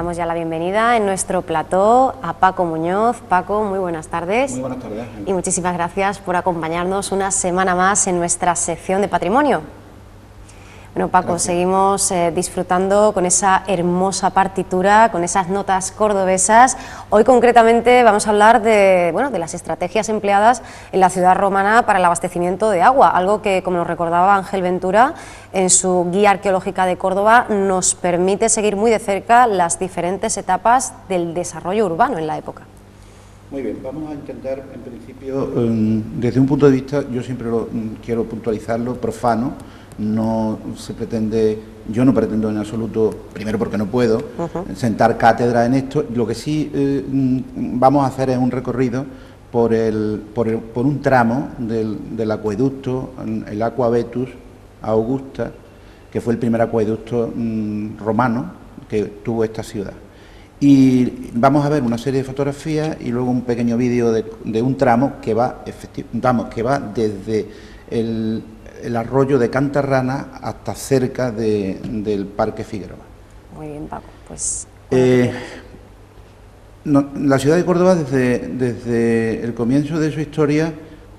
damos ya la bienvenida en nuestro plató a Paco Muñoz. Paco, muy buenas tardes. Muy buenas tardes. Y muchísimas gracias por acompañarnos una semana más en nuestra sección de patrimonio. Bueno, Paco, gracias. Seguimos disfrutando con esa hermosa partitura, con esas notas cordobesas. Hoy concretamente vamos a hablar de las estrategias empleadas en la ciudad romana para el abastecimiento de agua, algo que, como nos recordaba Ángel Ventura en su guía arqueológica de Córdoba, nos permite seguir muy de cerca las diferentes etapas del desarrollo urbano en la época. Muy bien, vamos a intentar, en principio, desde un punto de vista, yo siempre quiero puntualizarlo, profano. No se pretende, yo no pretendo en absoluto, primero porque no puedo, sentar cátedra en esto. Lo que sí vamos a hacer es un recorrido por un tramo del acueducto, el Aqua Vetus Augusta, que fue el primer acueducto romano que tuvo esta ciudad. Y vamos a ver una serie de fotografías y luego un pequeño vídeo de un tramo que va desde el arroyo de Cantarrana hasta cerca del Parque Figueroa. Muy bien, Paco, pues... la ciudad de Córdoba desde el comienzo de su historia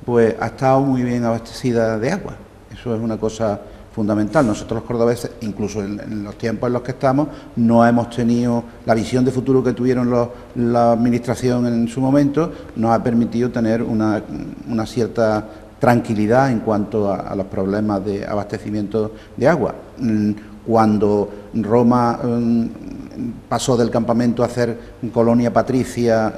pues ha estado muy bien abastecida de agua. Eso es una cosa fundamental. Nosotros los cordobeses, incluso en los tiempos en los que estamos, no hemos tenido la visión de futuro que tuvieron la administración en su momento, nos ha permitido tener una cierta tranquilidad en cuanto a los problemas de abastecimiento de agua. Cuando Roma pasó del campamento a hacer colonia patricia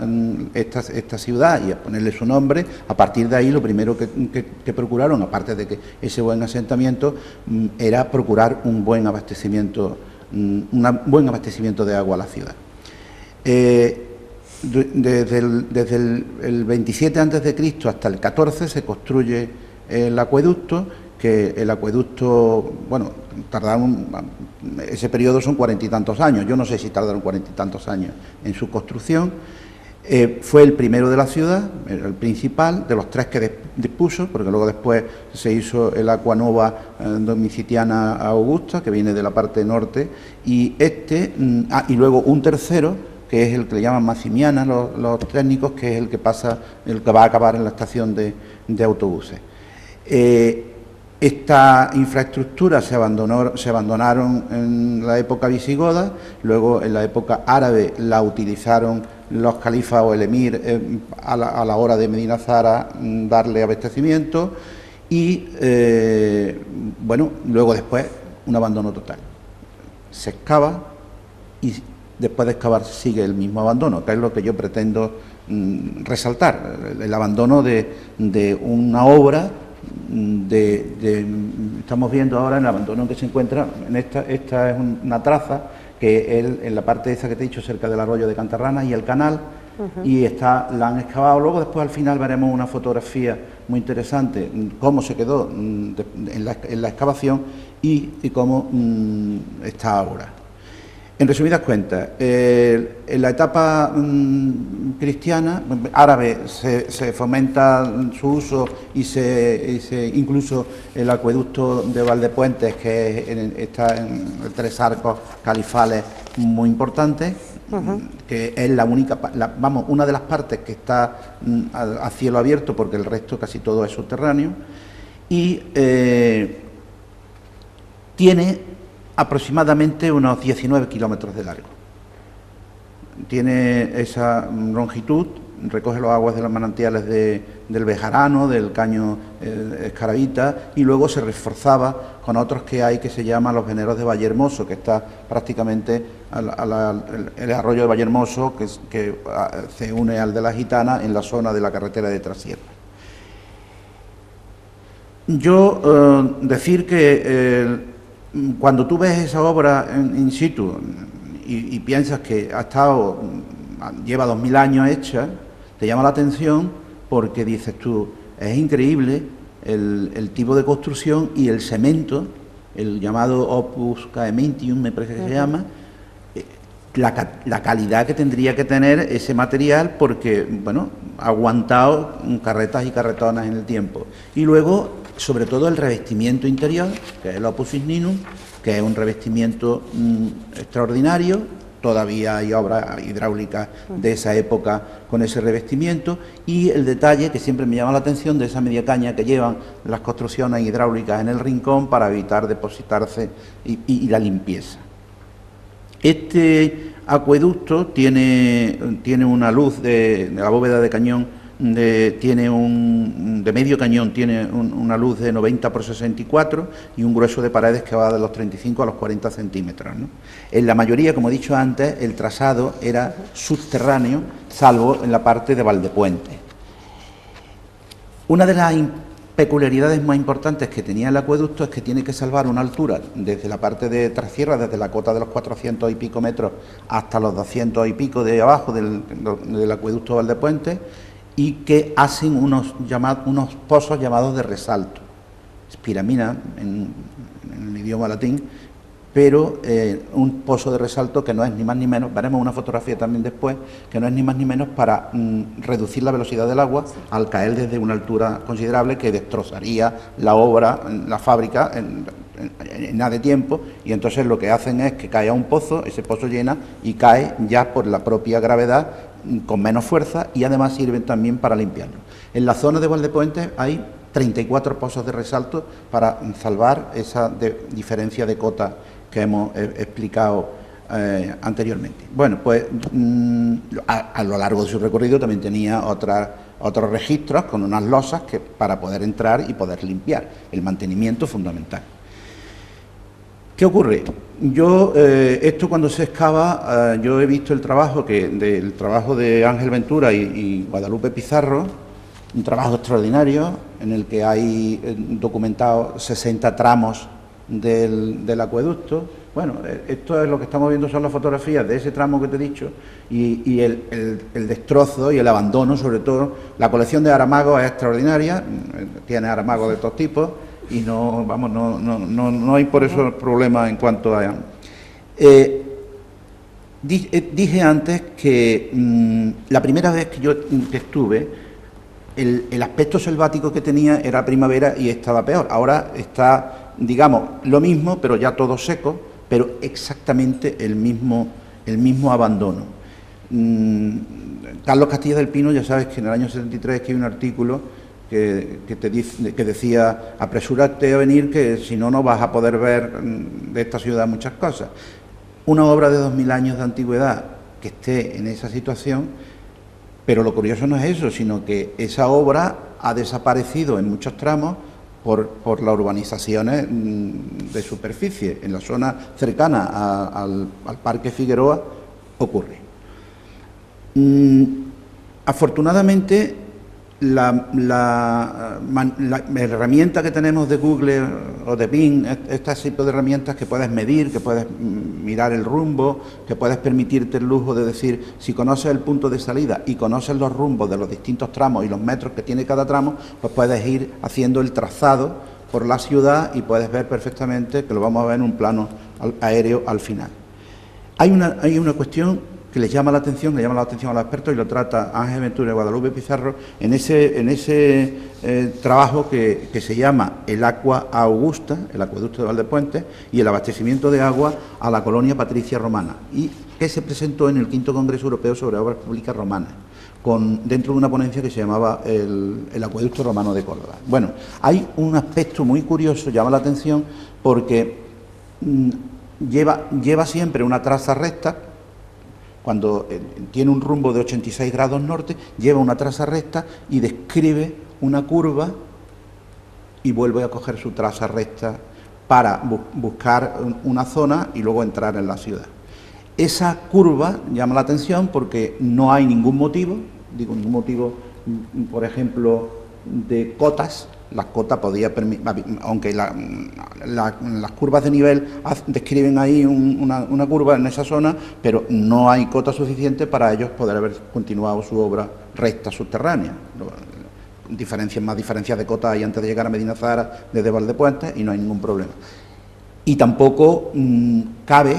esta ciudad y a ponerle su nombre, a partir de ahí lo primero que procuraron, aparte de que ese buen asentamiento, era procurar un buen abastecimiento de agua a la ciudad. Desde el 27 a.C. hasta el 14 se construye el acueducto, que el acueducto, tardaron, ese periodo son 40 y tantos años, yo no sé si tardaron 40 y tantos años en su construcción. Fue el primero de la ciudad, el principal, de los tres que dispuso, porque luego después se hizo el Aquanova Domiciliana Augusta, que viene de la parte norte, y y luego un tercero, que es el que le llaman Massimiana los técnicos, que es el que va a acabar en la estación de autobuses. Esta infraestructura se abandonaron en la época visigoda, luego en la época árabe la utilizaron los califas o el emir a la hora de Medina Zara darle abastecimiento y luego después un abandono total. Se excava y después de excavar sigue el mismo abandono, que es lo que yo pretendo resaltar, el abandono de una obra, estamos viendo ahora en el abandono que se encuentra, esta es una traza, que es en la parte esa que te he dicho, cerca del arroyo de Cantarrana y el canal, y la han excavado. Luego después al final veremos una fotografía muy interesante, cómo se quedó en la excavación y cómo está ahora. En resumidas cuentas, en la etapa cristiana, árabe, se fomenta su uso y incluso el acueducto de Valdepuentes, que está en 3 arcos califales muy importantes, que es una de las partes que está a cielo abierto, porque el resto casi todo es subterráneo, y tiene aproximadamente unos 19 kilómetros de largo. Tiene esa longitud, recoge los aguas de los manantiales del Bejarano, del Caño Escaravita, y luego se reforzaba con otros que hay que se llaman los Veneros de Vallehermoso, que está prácticamente el arroyo de Vallehermoso, que se une al de la Gitana en la zona de la carretera de Trasierra. Yo decir que cuando tú ves esa obra in situ y piensas que lleva 2000 años hecha, te llama la atención porque dices tú, es increíble el tipo de construcción y el cemento, el llamado Opus Caementium, me parece que se llama, la calidad que tendría que tener ese material, porque ha aguantado carretas y carretonas en el tiempo. Y luego, sobre todo, el revestimiento interior, que es el Opus Igninum, que es un revestimiento extraordinario, todavía hay obras hidráulicas de esa época con ese revestimiento, y el detalle que siempre me llama la atención de esa media caña que llevan las construcciones hidráulicas en el rincón para evitar depositarse y la limpieza. Este acueducto tiene una luz de la bóveda de cañón, de medio cañón, tiene una luz de 90 por 64 y un grueso de paredes que va de los 35 a los 40 centímetros, ¿no? En la mayoría, como he dicho antes, el trazado era subterráneo, salvo en la parte de Valdepuente. Una de las peculiaridades más importantes que tenía el acueducto es que tiene que salvar una altura desde la parte de trasierra, desde la cota de los 400 y pico metros hasta los 200 y pico de abajo del acueducto Valdepuente, y que hacen unos pozos llamados de resalto, espiramina en el idioma latín, pero un pozo de resalto que no es ni más ni menos, veremos una fotografía también después, que no es ni más ni menos para reducir la velocidad del agua al caer desde una altura considerable que destrozaría la obra, la fábrica en nada de tiempo, y entonces lo que hacen es que cae a un pozo, ese pozo llena y cae ya por la propia gravedad con menos fuerza, y además sirven también para limpiarlo. En la zona de Valdepuente hay 34 pozos de resalto para salvar esa diferencia de cota que hemos explicado anteriormente. Bueno, pues a lo largo de su recorrido también tenía otros registros con unas losas para poder entrar y poder limpiar, el mantenimiento fundamental. ¿Qué ocurre? Esto cuando se excava, yo he visto el trabajo de Ángel Ventura y Guadalupe Pizarro, un trabajo extraordinario en el que hay documentados 60 tramos del acueducto. Bueno, esto es lo que estamos viendo, son las fotografías de ese tramo que te he dicho, y el destrozo y el abandono, sobre todo. La colección de aramagos es extraordinaria, tiene aramagos de todos tipos, y no hay por eso problema en cuanto a... dije antes que la primera vez que estuve, el aspecto selvático que tenía era primavera y estaba peor. Ahora está, digamos, lo mismo, pero ya todo seco, pero exactamente el mismo abandono. Carlos Castilla del Pino, ya sabes que en el año 73 escribió un artículo que decía: apresúrate a venir, que si no, no vas a poder ver de esta ciudad muchas cosas. Una obra de 2000 años de antigüedad que esté en esa situación, pero lo curioso no es eso, sino que esa obra ha desaparecido en muchos tramos por las urbanizaciones de superficie. En la zona cercana al Parque Figueroa ocurre. Afortunadamente, la herramienta que tenemos de Google o de Bing, este tipo de herramientas que puedes medir, que puedes mirar el rumbo, que puedes permitirte el lujo de decir, si conoces el punto de salida y conoces los rumbos de los distintos tramos y los metros que tiene cada tramo, pues puedes ir haciendo el trazado por la ciudad y puedes ver perfectamente, que lo vamos a ver en un plano aéreo al final. Hay una cuestión que le llama la atención a los expertos, y lo trata Ángel Ventura y Guadalupe Pizarro en ese trabajo que se llama el Aqua Augusta, el acueducto de Valdepuente, y el abastecimiento de agua a la colonia patricia romana, y que se presentó en el V Congreso Europeo sobre Obras Públicas Romanas, dentro de una ponencia que se llamaba el Acueducto Romano de Córdoba. Bueno, hay un aspecto muy curioso, llama la atención, porque lleva siempre una traza recta. Cuando tiene un rumbo de 86 grados norte, lleva una traza recta y describe una curva y vuelve a coger su traza recta para buscar una zona y luego entrar en la ciudad. Esa curva llama la atención porque no hay ningún motivo, por ejemplo, de cotas. Las cotas podía permitir, aunque las curvas de nivel describen ahí una curva en esa zona, pero no hay cota suficiente para ellos poder haber continuado su obra recta subterránea. Más diferencias de cotas hay antes de llegar a Medina Zahara desde Valdepuente, y no hay ningún problema. Y tampoco cabe,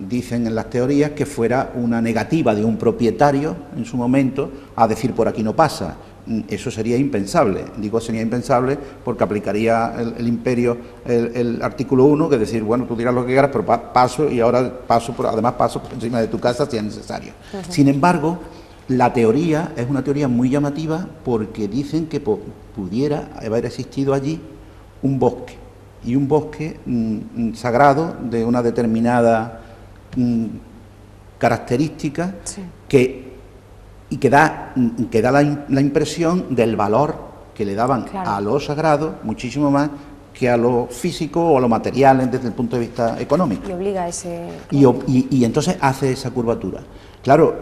dicen en las teorías, que fuera una negativa de un propietario en su momento a decir por aquí no pasa. eso sería impensable. Digo sería impensable porque aplicaría el imperio el artículo 1, que es decir, bueno, tú dirás lo que quieras, pero paso y ahora además paso por encima de tu casa si es necesario. Sin embargo, la teoría es una teoría muy llamativa porque dicen que pudiera haber existido allí un bosque, y un bosque sagrado de una determinada característica, sí, que da la impresión del valor que le daban, claro, a lo sagrado, muchísimo más que a lo físico o a lo material desde el punto de vista económico. Y obliga a ese... Y entonces hace esa curvatura. Claro,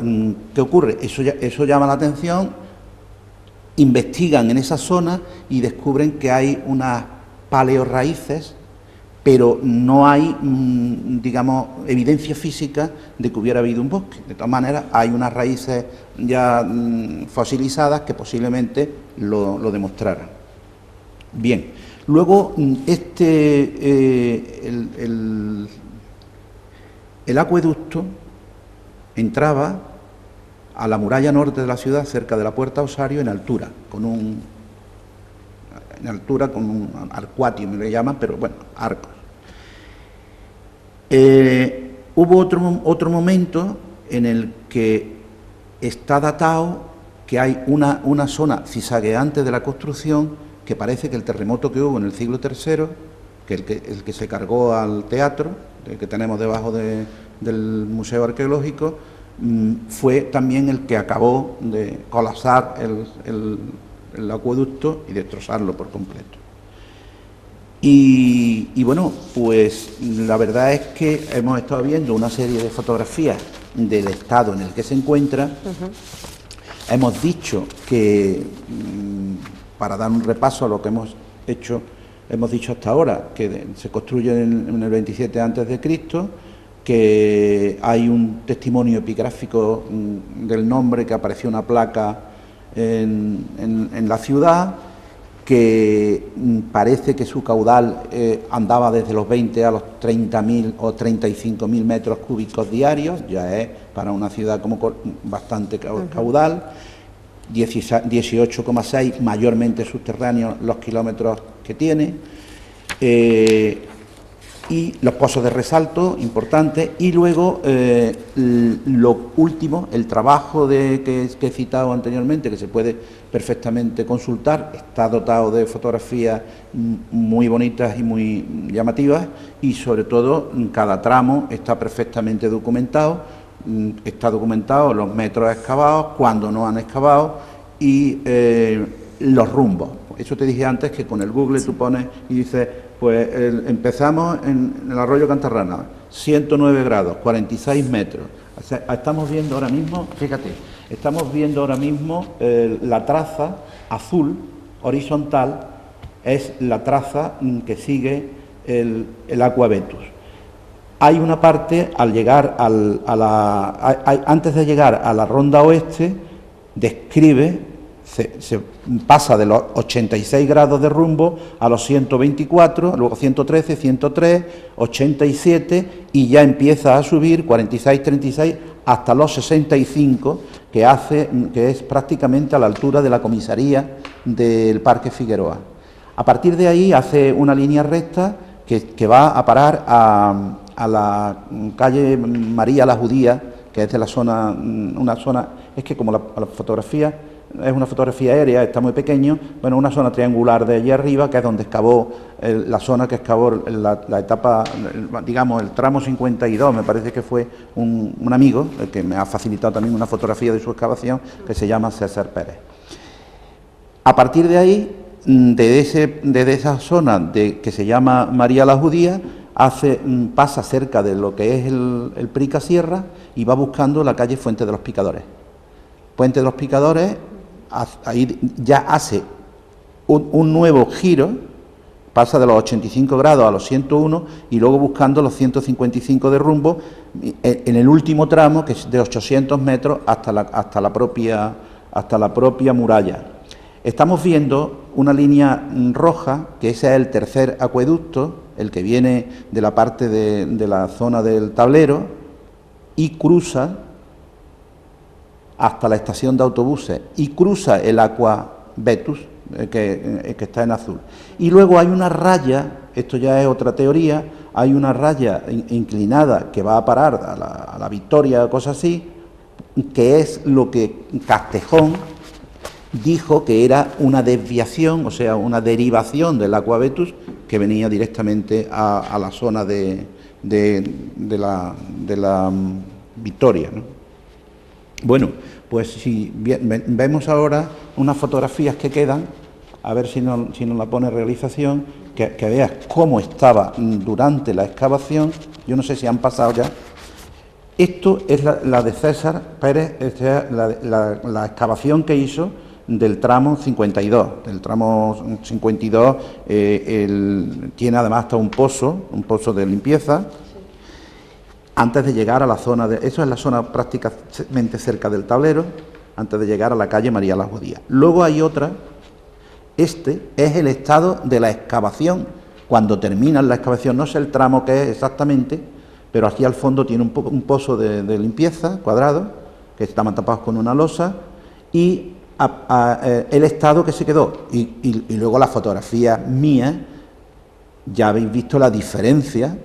¿qué ocurre? Eso llama la atención, investigan en esa zona y descubren que hay unas paleorraíces, pero no hay, digamos, evidencia física de que hubiera habido un bosque. De todas maneras, hay unas raíces ya fosilizadas que posiblemente lo demostraran. Bien, luego el acueducto entraba a la muralla norte de la ciudad, cerca de la Puerta Osario, en altura, con un arcuatio, me lo llaman, pero bueno, arcos. Hubo otro momento en el que está datado que hay una zona cizagueante de la construcción que parece que el terremoto que hubo en el siglo III, que el que se cargó al teatro, el que tenemos debajo del Museo Arqueológico, fue también el que acabó de colapsar el acueducto y destrozarlo por completo. Y bueno, pues la verdad es que hemos estado viendo una serie de fotografías del estado en el que se encuentra. Hemos dicho que, para dar un repaso a lo que hemos dicho hasta ahora, que se construye en el 27 a.C., que hay un testimonio epigráfico del nombre, que apareció una placa en la ciudad, que parece que su caudal andaba desde los 20 a los 30.000 o 35.000 metros cúbicos diarios, ya es para una ciudad como bastante caudal, 18,6 mayormente subterráneos los kilómetros que tiene, y los pozos de resalto importantes, y luego lo último, el trabajo que he citado anteriormente, que se puede perfectamente consultar, está dotado de fotografías muy bonitas y muy llamativas, y sobre todo cada tramo está perfectamente documentado, los metros excavados, cuando no han excavado, y los rumbos. Eso te dije antes, que con el Google tú pones y dices, pues empezamos en el arroyo Cantarrana, 109 grados, 46 metros. O sea, estamos viendo ahora mismo, fíjate, la traza azul horizontal, es la traza que sigue el Aqua Vetus. Hay una parte, al llegar antes de llegar a la ronda oeste, describe, se pasa de los 86 grados de rumbo a los 124, luego 113, 103, 87, y ya empieza a subir 46, 36 hasta los 65, que es prácticamente a la altura de la comisaría del Parque Figueroa. A partir de ahí hace una línea recta que va a parar a la calle María la Judía, que es de la zona, una zona, es que como la fotografía es una fotografía aérea, está muy pequeño, bueno, una zona triangular de allí arriba, que es donde excavó, la zona que excavó la etapa, digamos, el tramo 52, me parece que fue un amigo, el que me ha facilitado también una fotografía de su excavación, que se llama César Pérez. A partir de ahí, desde esa zona que se llama María la Judía, pasa cerca de lo que es el Prica Sierra y va buscando la calle Fuente de los Picadores. Puente de los Picadores, ahí ya hace un nuevo giro, pasa de los 85 grados a los 101 y luego buscando los 155 de rumbo en el último tramo, que es de 800 metros hasta la propia muralla. Estamos viendo una línea roja, que ese es el tercer acueducto, el que viene de la parte de la zona del tablero y cruza hasta la estación de autobuses y cruza el Aqua Vetus, que está en azul. Y luego hay una raya, esto ya es otra teoría, hay una raya inclinada que va a parar a la Victoria o cosas así, que es lo que Castejón dijo que era una desviación, o sea, una derivación del Aqua Vetus que venía directamente a la zona de la Victoria, ¿no? Bueno, pues si vemos ahora unas fotografías que quedan, a ver si nos la pone realización, que veas cómo estaba durante la excavación. Yo no sé si han pasado ya. Esto es la de César Pérez, esta es la excavación que hizo del tramo 52. Del tramo 52 tiene además hasta un pozo de limpieza, antes de llegar a la zona eso es la zona prácticamente cerca del tablero, antes de llegar a la calle María la Judía. Luego hay otra, este es el estado de la excavación, cuando terminan la excavación, no sé el tramo que es exactamente, pero aquí al fondo tiene un pozo de limpieza cuadrado, que estaban tapados con una losa, y el estado que se quedó, y luego la fotografía mía, ya habéis visto la diferencia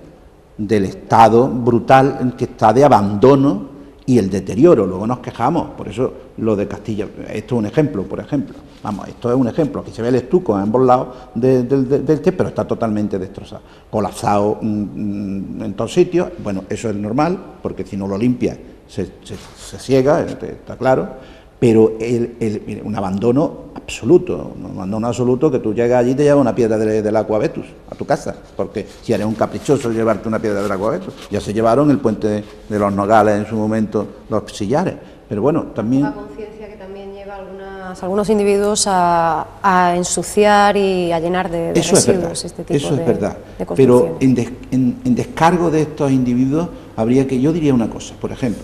del estado brutal en que está de abandono y el deterioro. Luego nos quejamos, por eso lo de Castilla, esto es un ejemplo, por ejemplo, vamos, esto es un ejemplo, aquí se ve el estuco a ambos lados pero está totalmente destrozado, colapsado en todos sitios. Bueno, eso es normal, porque si no lo limpia se ciega, está claro. Pero un abandono absoluto, que tú llegas allí y te llevas una piedra del Aqua Vetus a tu casa, porque si eres un caprichoso llevarte una piedra del Aqua Vetus, ya se llevaron el puente de los Nogales en su momento, los sillares, pero bueno, también... La conciencia que también lleva algunos individuos a ensuciar y a llenar de eso residuos, es verdad, este tipo eso es verdad, de pero en descargo de estos individuos habría que, yo diría una cosa, por ejemplo,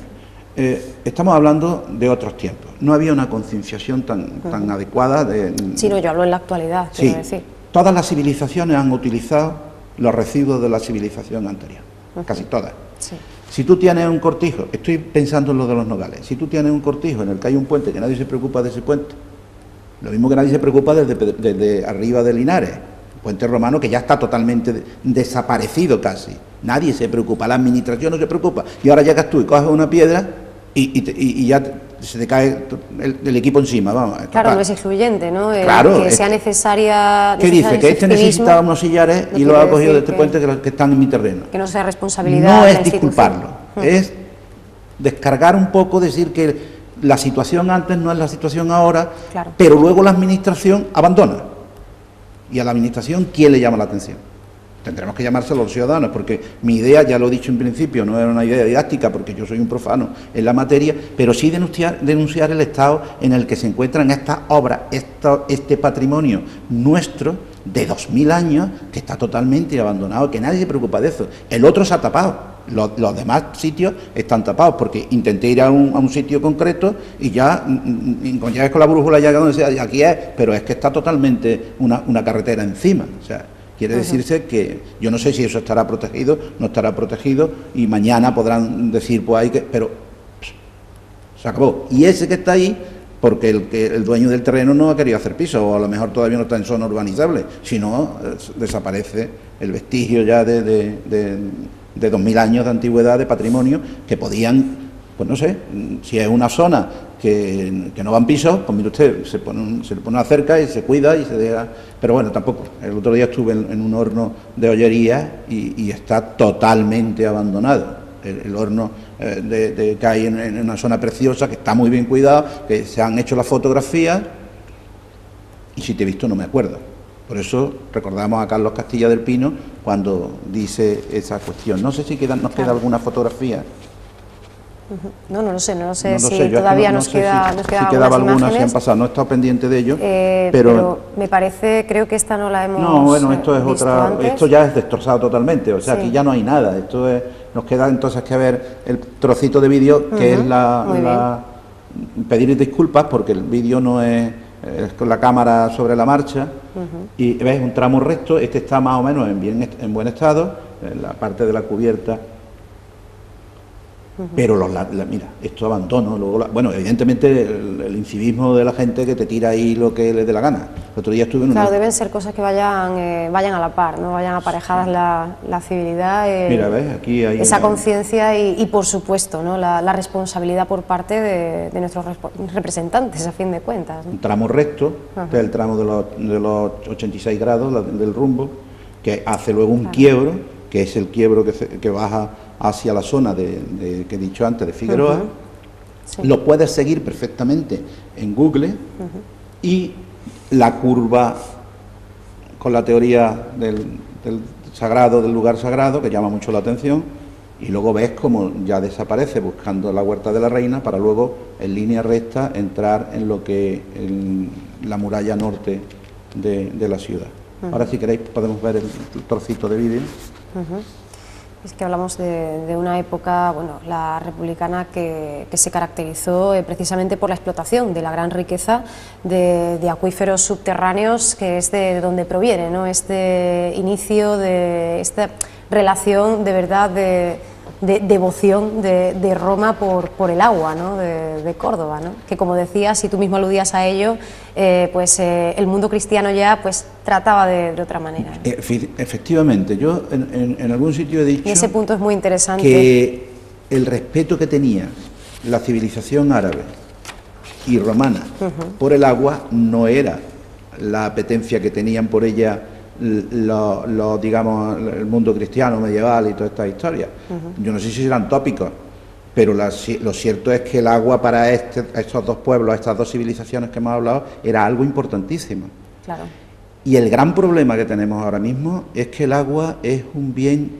estamos hablando de otros tiempos. No había una concienciación tan adecuada de... Sí, no, yo hablo en la actualidad, sí, quiero decir. Todas las civilizaciones han utilizado los residuos de la civilización anterior, casi todas. Sí. Si tú tienes un cortijo, estoy pensando en lo de los Nogales, si tú tienes un cortijo en el que hay un puente, que nadie se preocupa de ese puente, lo mismo que nadie se preocupa desde arriba de Linares, el puente romano que ya está totalmente desaparecido casi, nadie se preocupa, la administración no se preocupa, y ahora llegas tú y coges una piedra y ya se te cae el equipo encima, vamos. Claro, no es excluyente, ¿no? Claro, que sea necesaria... ¿Qué dice? Que este necesitaba unos sillares y lo ha cogido de este puente que están en mi terreno. Que no sea responsabilidad no de es la disculparlo, es descargar un poco, decir que la situación antes no es la situación ahora, claro. Pero luego la administración abandona. Y a la administración, ¿quién le llama la atención? Tendremos que llamárselo a los ciudadanos, porque mi idea, ya lo he dicho en principio, no era una idea didáctica, porque yo soy un profano en la materia, pero sí denunciar el estado en el que se encuentran estas obras, este patrimonio nuestro de 2000 años, que está totalmente abandonado, que nadie se preocupa de eso. El otro se ha tapado, los demás sitios están tapados, porque intenté ir a un sitio concreto y ya es con la brújula ya donde sea, aquí es, pero es que está totalmente una carretera encima, o sea... Quiere decirse que yo no sé si eso estará protegido, no estará protegido, y mañana podrán decir, pues hay que... Pero se acabó. Y ese que está ahí, porque el dueño del terreno no ha querido hacer piso, o a lo mejor todavía no está en zona urbanizable, si no, desaparece el vestigio ya de 2000 años de antigüedad, de patrimonio, que podían, pues no sé, si es una zona que no van pisos, pues mire usted, se le pone una cerca y se cuida y se deja, pero bueno, tampoco. El otro día estuve en un horno de ollería y está totalmente abandonado. El horno que hay en una zona preciosa, que está muy bien cuidado, que se han hecho las fotografías, y si te he visto no me acuerdo. Por eso recordamos a Carlos Castilla del Pino cuando dice esa cuestión. No sé si nos queda alguna fotografía. No lo sé si todavía nos queda si quedaba alguna, si han pasado, no he estado pendiente de ello, pero me parece, creo que esta no la hemos no, bueno, esto es otra, antes. Esto ya es destrozado totalmente, o sea, sí. Aquí ya no hay nada, nos queda entonces que ver el trocito de vídeo, que es pedir disculpas, porque el vídeo no es con la cámara sobre la marcha, y ves un tramo recto, este está más o menos en buen estado, en la parte de la cubierta Pero mira, esto abandono, luego bueno, evidentemente el incivismo de la gente que te tira ahí lo que le dé la gana. El otro día estuve en Claro, deben ser cosas que vayan a la par, no vayan aparejadas la civilidad, mira, ¿ves? Aquí hay esa conciencia y por supuesto, ¿no? la responsabilidad por parte de nuestros representantes, a fin de cuentas, ¿no? Un tramo recto, que es el tramo de los 86 grados del rumbo, que hace luego un quiebro, que es el quiebro que baja hacia la zona que he dicho antes de Figueroa. Sí. Lo puedes seguir perfectamente en Google y la curva con la teoría del sagrado, del lugar sagrado, que llama mucho la atención, y luego ves cómo ya desaparece buscando la Huerta de la Reina para luego en línea recta entrar en lo que la muralla norte de la ciudad. Ahora, si queréis, podemos ver el trocito de vídeo. Es que hablamos de una época, bueno, la republicana, que se caracterizó precisamente por la explotación de la gran riqueza de acuíferos subterráneos, que es de donde proviene, ¿no? Este inicio de esta relación de verdad de devoción de Roma por el agua, ¿no? de Córdoba, ¿no? Que, como decías, y tú mismo aludías a ello, el mundo cristiano ya pues trataba de otra manera, ¿no? Efectivamente, yo en algún sitio he dicho... Y ese punto es muy interesante. Que el respeto que tenía la civilización árabe y romana por el agua no era la apetencia que tenían por ella digamos, el mundo cristiano medieval y toda esta historia. Yo no sé si serán tópicos, pero lo cierto es que el agua para estos dos pueblos, estas dos civilizaciones que hemos hablado, era algo importantísimo. Claro. Y el gran problema que tenemos ahora mismo es que el agua es un bien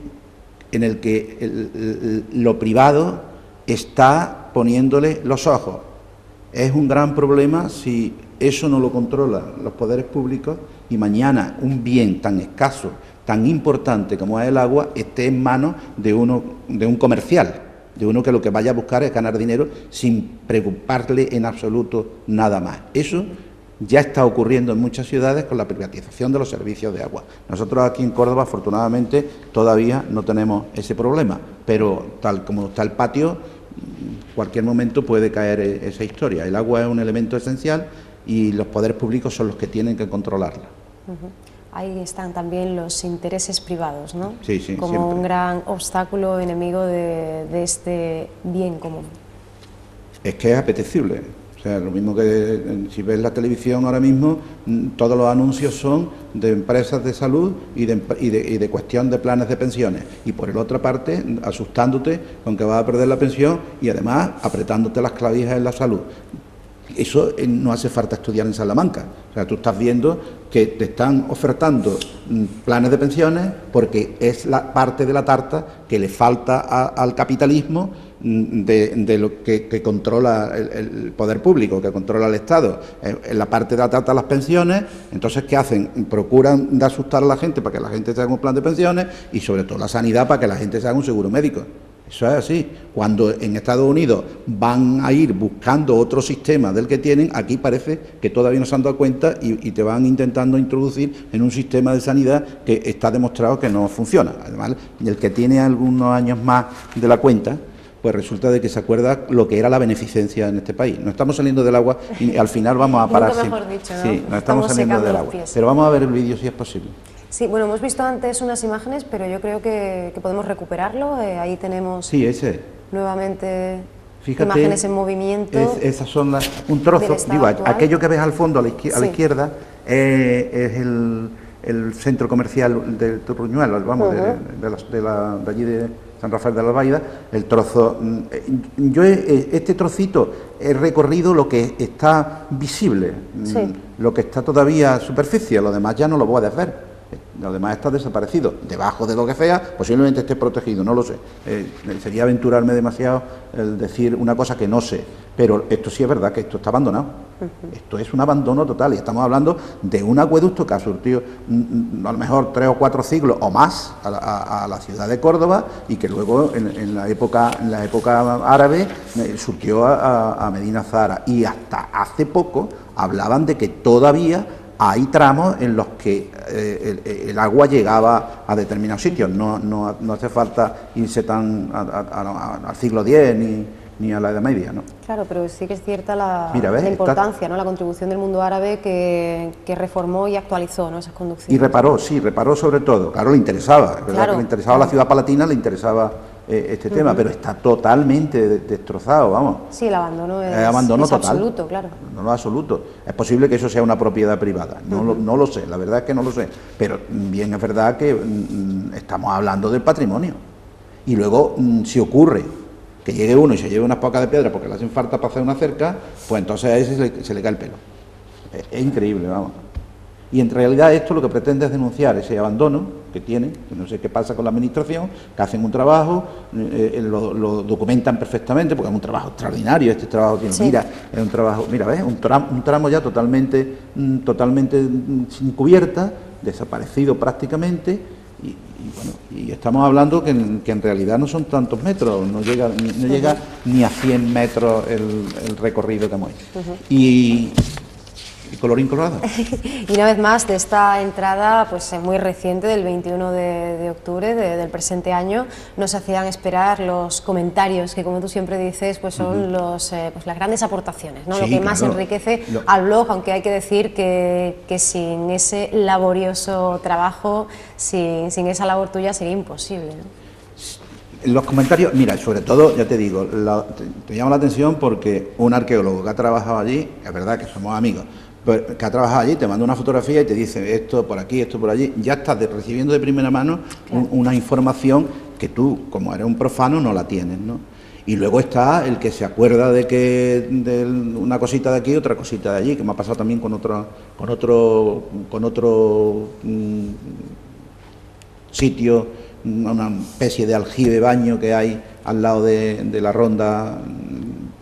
en el que lo privado está poniéndole los ojos. Es un gran problema si eso no lo controlan los poderes públicos y mañana un bien tan escaso, tan importante como es el agua, esté en manos de un comercial, de uno que lo que vaya a buscar es ganar dinero sin preocuparle en absoluto nada más. Eso ya está ocurriendo en muchas ciudades con la privatización de los servicios de agua. Nosotros aquí en Córdoba, afortunadamente, todavía no tenemos ese problema, pero tal como está el patio, cualquier momento puede caer esa historia. El agua es un elemento esencial y los poderes públicos son los que tienen que controlarla. Ahí están también los intereses privados, ¿no? Sí, sí, como siempre. Un gran obstáculo enemigo de este bien común. Es que es apetecible. O sea, lo mismo que si ves la televisión ahora mismo, todos los anuncios son de empresas de salud y de cuestión de planes de pensiones. Y por la otra parte, asustándote con que vas a perder la pensión y además apretándote las clavijas en la salud. Eso no hace falta estudiar en Salamanca. O sea, tú estás viendo que te están ofertando planes de pensiones porque es la parte de la tarta que le falta al capitalismo de lo que controla el poder público, que controla el Estado. En la parte de la tarta las pensiones. Entonces, ¿qué hacen? Procuran de asustar a la gente para que la gente se haga un plan de pensiones y sobre todo la sanidad para que la gente se haga un seguro médico. Eso es así. Cuando en Estados Unidos van a ir buscando otro sistema del que tienen, aquí parece que todavía no se han dado cuenta y te van intentando introducir en un sistema de sanidad que está demostrado que no funciona. Además, el que tiene algunos años más de la cuenta, pues resulta de que se acuerda lo que era la beneficencia en este país. Nos estamos saliendo del agua y al final vamos a parar. Mejor dicho, ¿no? Sí, nos estamos saliendo del agua. Pero vamos a ver el vídeo si es posible. Sí, bueno, hemos visto antes unas imágenes, pero yo creo que podemos recuperarlo. Ahí tenemos nuevamente imágenes en movimiento. Esas son un trozo, digo, aquello que ves al fondo, a la izquierda, es el centro comercial del Turruñuelo, vamos, de allí de San Rafael de la Albaida, el trozo. Yo este trocito he recorrido lo que está visible, lo que está todavía a superficie, lo demás ya no lo puedes ver. Lo demás está desaparecido. Debajo de lo que sea, posiblemente esté protegido, no lo sé. Sería aventurarme demasiado el decir una cosa que no sé. Pero esto sí es verdad, que esto está abandonado. Esto es un abandono total. Y estamos hablando de un acueducto que ha surtido a lo mejor 3 o 4 siglos o más a la ciudad de Córdoba y que luego en la época árabe surtió a Medina Zahara. Y hasta hace poco hablaban de que todavía hay tramos en los que el agua llegaba a determinados sitios, no hace falta irse tan al siglo X ni a la Edad Media, ¿no? Claro, pero sí que es cierta la está... importancia, ¿no?, la contribución del mundo árabe que reformó y actualizó, ¿no?, esas conducciones. Y reparó sobre todo, claro, le interesaba, es verdad, claro, que le interesaba la ciudad palatina, le interesaba este tema, pero está totalmente destrozado, vamos. Sí, el abandono es total, absoluto, claro. No absoluto. Es posible que eso sea una propiedad privada, no lo sé, la verdad es que no lo sé, pero bien es verdad que estamos hablando del patrimonio. Y luego, si ocurre que llegue uno y se lleve unas pocas de piedra porque le hacen falta para hacer una cerca, pues entonces a ese se le cae el pelo. Es increíble, vamos. Y en realidad esto lo que pretende es denunciar ese abandono que tiene, que no sé qué pasa con la administración, que hacen un trabajo, lo documentan perfectamente, porque es un trabajo extraordinario, este trabajo tiene, sí. Mira, es un trabajo, mira, ¿ves? Un tramo ya totalmente sin cubierta, desaparecido prácticamente, y bueno, y estamos hablando que en realidad no son tantos metros, no llega ni a 100 metros el recorrido que hemos hecho. Y colorín colorado. Y una vez más, de esta entrada pues muy reciente, del 21 de octubre del presente año, nos hacían esperar los comentarios, que como tú siempre dices, pues son las grandes aportaciones, ¿no? Sí, lo que más enriquece al blog, aunque hay que decir que sin ese laborioso trabajo, sin esa labor tuya, sería imposible, ¿no? Los comentarios, mira, sobre todo, ya te digo, te llama la atención porque un arqueólogo que ha trabajado allí, es verdad que somos amigos, que ha trabajado allí, te manda una fotografía y te dice esto por aquí, esto por allí, ya estás recibiendo de primera mano una información que tú, como eres un profano, no la tienes, ¿no? Y luego está el que se acuerda de una cosita de aquí, otra cosita de allí, que me ha pasado también con otro sitio, una especie de aljibe baño que hay al lado de la ronda,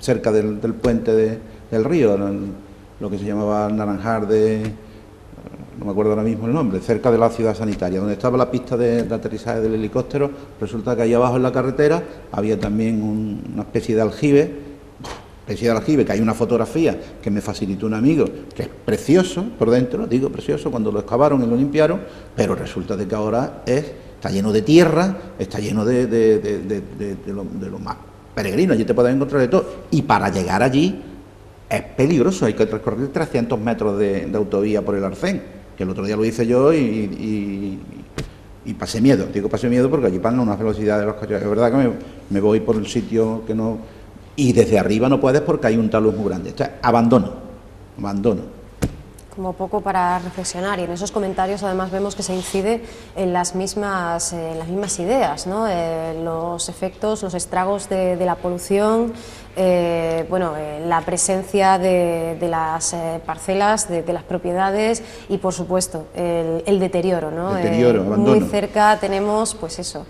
cerca del puente del río, lo que se llamaba Naranjar no me acuerdo ahora mismo el nombre, cerca de la ciudad sanitaria, donde estaba la pista de aterrizaje del helicóptero. Resulta que ahí abajo en la carretera había también una especie de aljibe, que hay una fotografía que me facilitó un amigo, que es precioso por dentro, digo precioso, cuando lo excavaron y lo limpiaron, pero resulta de que ahora está lleno de tierra, está lleno de lo más peregrino, allí te puedes encontrar de todo, y para llegar allí es peligroso, hay que recorrer 300 metros de autovía por el Arcén, que el otro día lo hice yo y pasé miedo, digo pasé miedo porque allí pasan unas velocidades de los coches, es verdad que me voy por el sitio que no, y desde arriba no puedes porque hay un talud muy grande, esto es abandono. Como poco para reflexionar, y en esos comentarios además vemos que se incide en las mismas ideas, ¿no? Los efectos, los estragos de la polución, la presencia de las parcelas, de las propiedades y por supuesto el deterioro, ¿no? Muy cerca tenemos pues eso,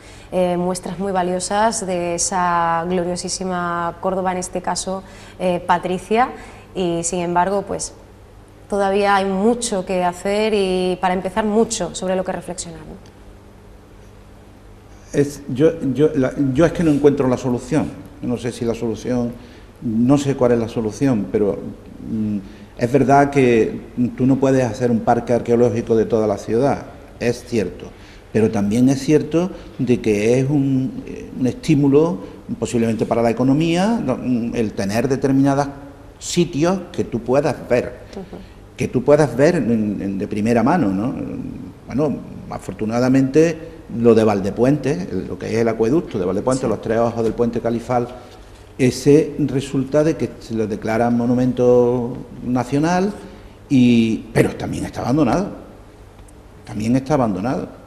muestras muy valiosas de esa gloriosísima Córdoba, en este caso Patricia, y sin embargo pues todavía hay mucho que hacer y, para empezar, mucho sobre lo que reflexionar, ¿no? Yo es que no encuentro la solución. No sé si la solución, no sé cuál es la solución, pero es verdad que tú no puedes hacer un parque arqueológico de toda la ciudad, es cierto, pero también es cierto de que es un estímulo posiblemente para la economía, el tener determinados sitios que tú puedas ver. Que tú puedas ver de primera mano, ¿no? Bueno, afortunadamente lo de Valdepuente, lo que es el acueducto de Valdepuente, sí. Los 3 ojos del puente Califal, ese resulta de que se lo declaran monumento nacional, pero también está abandonado.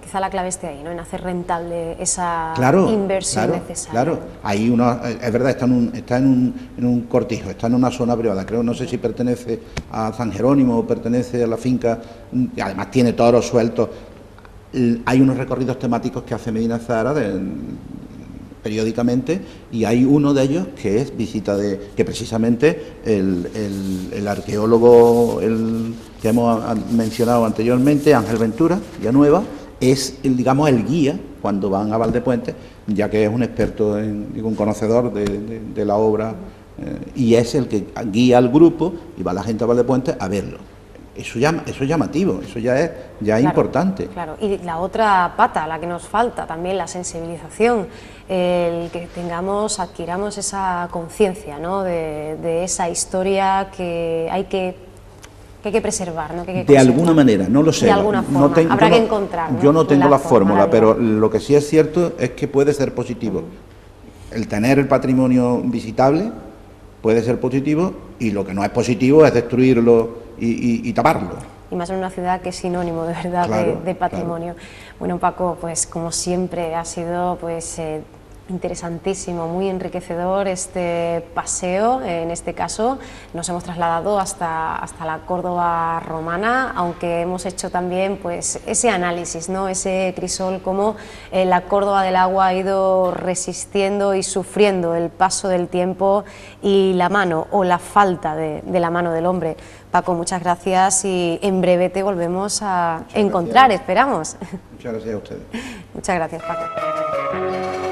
Quizá la clave esté ahí, ¿no? En hacer rentable esa inversión necesaria. Claro, ahí es verdad, está en un cortijo, está en una zona privada, creo, no sé si pertenece a San Jerónimo o pertenece a la finca, y además tiene toros sueltos. Hay unos recorridos temáticos que hace Medina Zahara periódicamente, y hay uno de ellos que es que precisamente el arqueólogo que hemos mencionado anteriormente, Ángel Ventura, Villanueva, es el guía cuando van a Valdepuente, ya que es un experto, un conocedor de la obra, y es el que guía al grupo y va la gente a Valdepuente a verlo. eso es llamativo, eso ya es Claro, importante. Claro, y la otra pata, la que nos falta, también la sensibilización, el que adquiramos esa conciencia, ¿no?, de esa historia que hay que preservar, ¿no?, que hay que de conservar. alguna manera, no lo sé. De alguna forma, habrá que encontrar, ¿no?, yo no tengo la fórmula, de pero lo que sí es cierto es que puede ser positivo. El tener el patrimonio visitable puede ser positivo, y lo que no es positivo es destruirlo y taparlo. Y más en una ciudad que es sinónimo de verdad Claro, de patrimonio. Claro. Bueno, Paco, pues como siempre ha sido interesantísimo, muy enriquecedor este paseo. En este caso nos hemos trasladado hasta la Córdoba romana, aunque hemos hecho también pues ese análisis, ¿no?, ese crisol, cómo la Córdoba del agua ha ido resistiendo y sufriendo el paso del tiempo y la mano o la falta de la mano del hombre. Paco, muchas gracias, y en breve te volvemos a encontrar, esperamos. Muchas gracias a ustedes. Muchas gracias, Paco.